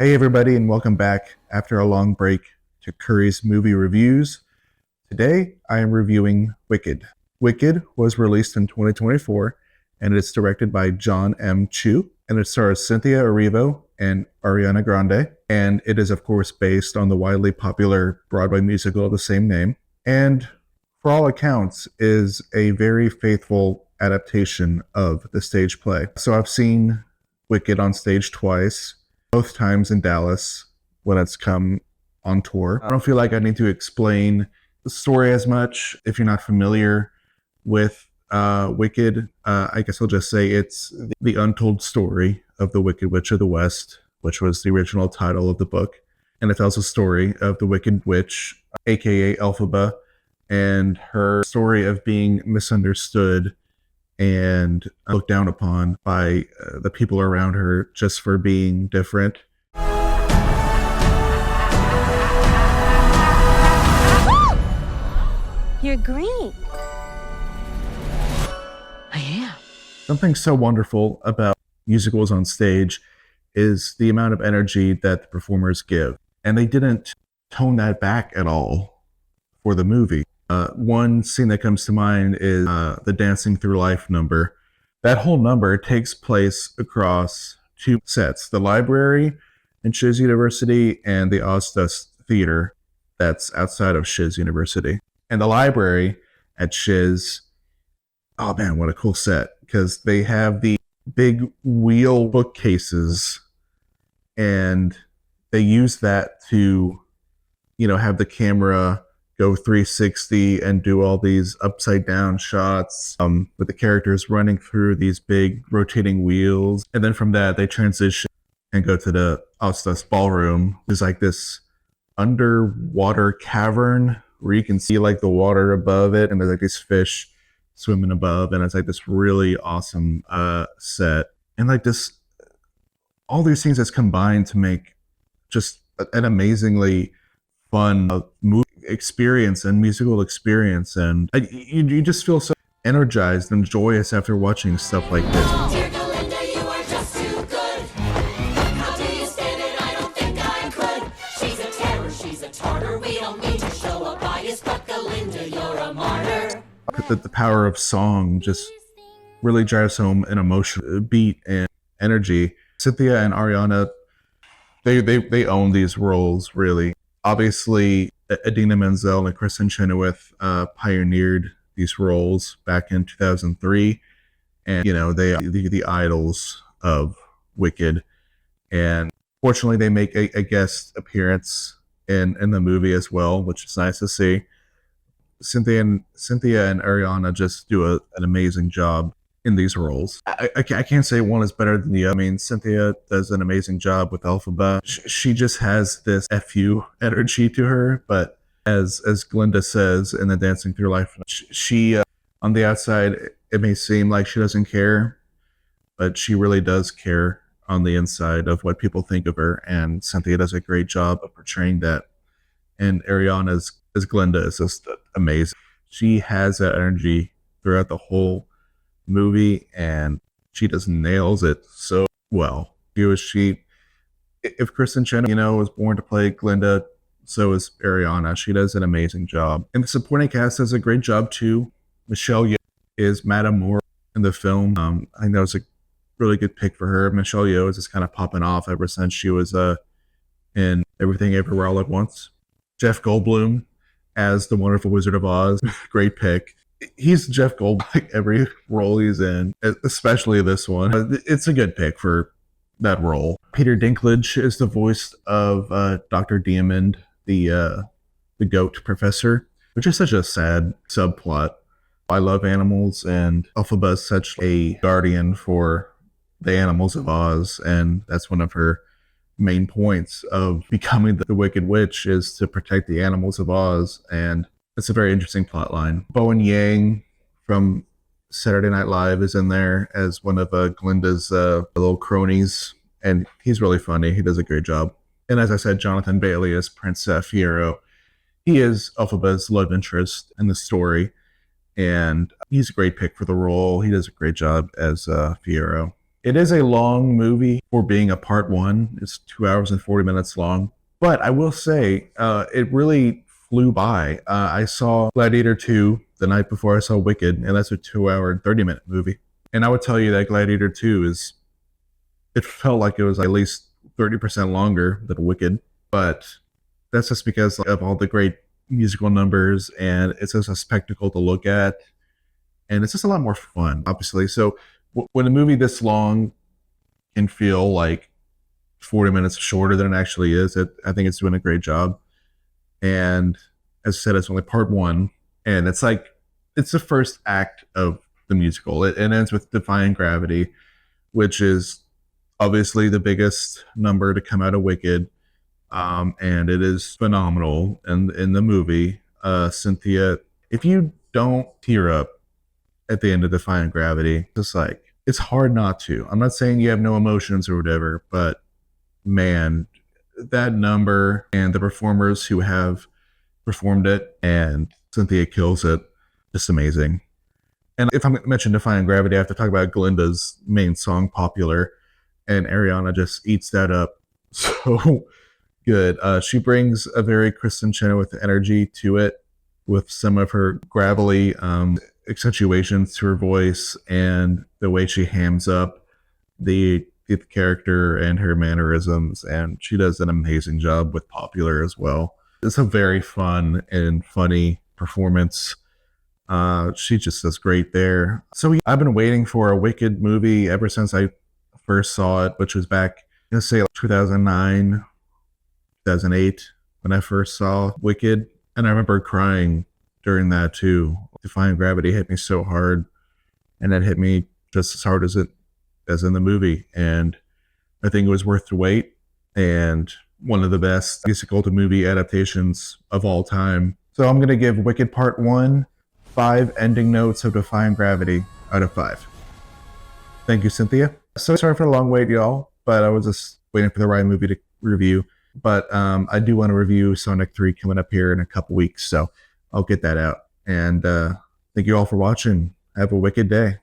Hey, everybody, and welcome back after a long break to Curry's movie reviews. Today, I am reviewing Wicked. Wicked was released in 2024, and it's directed by John M. Chu, and it stars Cynthia Erivo and Ariana Grande, and it is, of course, based on the widely popular Broadway musical of the same name, and for all accounts, is a very faithful adaptation of the stage play. So I've seen Wicked on stage twice, both times in Dallas when it's come on tour. I don't feel like I need to explain the story as much if you're not familiar with Wicked. I guess I'll just say it's the untold story of the Wicked Witch of the West, which was the original title of the book. And it tells the story of the Wicked Witch, aka Elphaba, and her story of being misunderstood and looked down upon by the people around her just for being different. You're green. I am. Something so wonderful about musicals on stage is the amount of energy that the performers give. And they didn't tone that back at all for the movie. One scene that comes to mind is the Dancing Through Life number. That whole number takes place across two sets, the library in Shiz University and the Ozfest Theater that's outside of Shiz University. And the library at Shiz, oh man, what a cool set, because they have the big wheel bookcases and they use that to, have the camera go 360 and do all these upside down shots with the characters running through these big rotating wheels. And then from that, they transition and go to the Ozfest ballroom. There's like this underwater cavern where you can see like the water above it, and there's like these fish swimming above, and it's like this really awesome set. And like this, all these things that's combined to make just an amazingly fun movie experience and musical experience, and you just feel so energized and joyous after watching stuff like this. Dear Galinda, you are just too good. How do you stand it? I don't think I could. She's a terror, she's a tartar. We don't mean to show a bias, but Galinda, you're a martyr. The power of song just really drives home an emotional beat and energy. Cynthia and Ariana, they own these roles really. Obviously, Idina Menzel and Kristen Chenoweth pioneered these roles back in 2003, and they are the idols of Wicked. And fortunately, they make a guest appearance in the movie as well, which is nice to see. Cynthia and Ariana just do an amazing job in these roles. I can't say one is better than the other. I mean, Cynthia does an amazing job with Elphaba. She just has this FU energy to her, but as Glinda says in the Dancing Through Life, she on the outside, it may seem like she doesn't care, but she really does care on the inside of what people think of her, and Cynthia does a great job of portraying that. And Ariana as Glinda is just amazing. She has that energy throughout the whole movie, and she just nails it so well. If Kristen Chenoweth, was born to play Glinda, so is Ariana. She does an amazing job. And the supporting cast does a great job too. Michelle Yeoh is Madame Moore in the film. I think that was a really good pick for her. Michelle Yeoh is just kind of popping off ever since she was in Everything Everywhere All at Once. Jeff Goldblum as the Wonderful Wizard of Oz. Great pick. He's Jeff Goldblum every role he's in, especially this one. It's a good pick for that role. Peter Dinklage is the voice of Dr. Diamond, the goat professor, which is such a sad subplot. I love animals, and Elphaba is such a guardian for the animals of Oz, and that's one of her main points of becoming the Wicked Witch, is to protect the animals of Oz, and it's a very interesting plot line. Bowen Yang from Saturday Night Live is in there as one of Glinda's little cronies, and he's really funny. He does a great job. And as I said, Jonathan Bailey as Prince Fiyero. He is Elphaba's love interest in the story, and he's a great pick for the role. He does a great job as Fiyero. It is a long movie for being a part one. It's 2 hours and 40 minutes long. But I will say, it really flew by. I saw Gladiator 2 the night before I saw Wicked, and that's a 2 hour and 30-minute movie. And I would tell you that Gladiator 2 is, it felt like it was at least 30% longer than Wicked. But that's just because of all the great musical numbers, and it's just a spectacle to look at. And it's just a lot more fun, obviously. So when a movie this long can feel like 40 minutes shorter than it actually is, I think it's doing a great job. And as I said, it's only part one, and it's like it's the first act of the musical. It ends with Defying Gravity, which is obviously the biggest number to come out of Wicked, and it is phenomenal. And in the movie, Cynthia, if you don't tear up at the end of Defying Gravity, just like it's hard not to. I'm not saying you have no emotions or whatever, but man, that number and the performers who have performed it, and Cynthia kills it. Just amazing. And if I mention Defying Gravity, I have to talk about Glinda's main song, Popular, and Ariana just eats that up so good. She brings a very Kristen Chenoweth energy to it with some of her gravelly accentuations to her voice and the way she hams up the character and her mannerisms, and she does an amazing job with Popular as well. It's a very fun and funny performance. She just does great there. So I've been waiting for a Wicked movie ever since I first saw it, which was back, let's say, 2009, 2008, when I first saw Wicked. And I remember crying during that too. Defying Gravity hit me so hard, and it hit me just as hard as in the movie. And I think it was worth the wait, and one of the best musical to movie adaptations of all time. So I'm gonna give Wicked Part 1 5 ending notes of Defying Gravity out of 5. Thank you, Cynthia. So sorry for the long wait, y'all, but I was just waiting for the right movie to review. But I do want to review Sonic 3 coming up here in a couple weeks, so I'll get that out. And thank you all for watching. Have a wicked day.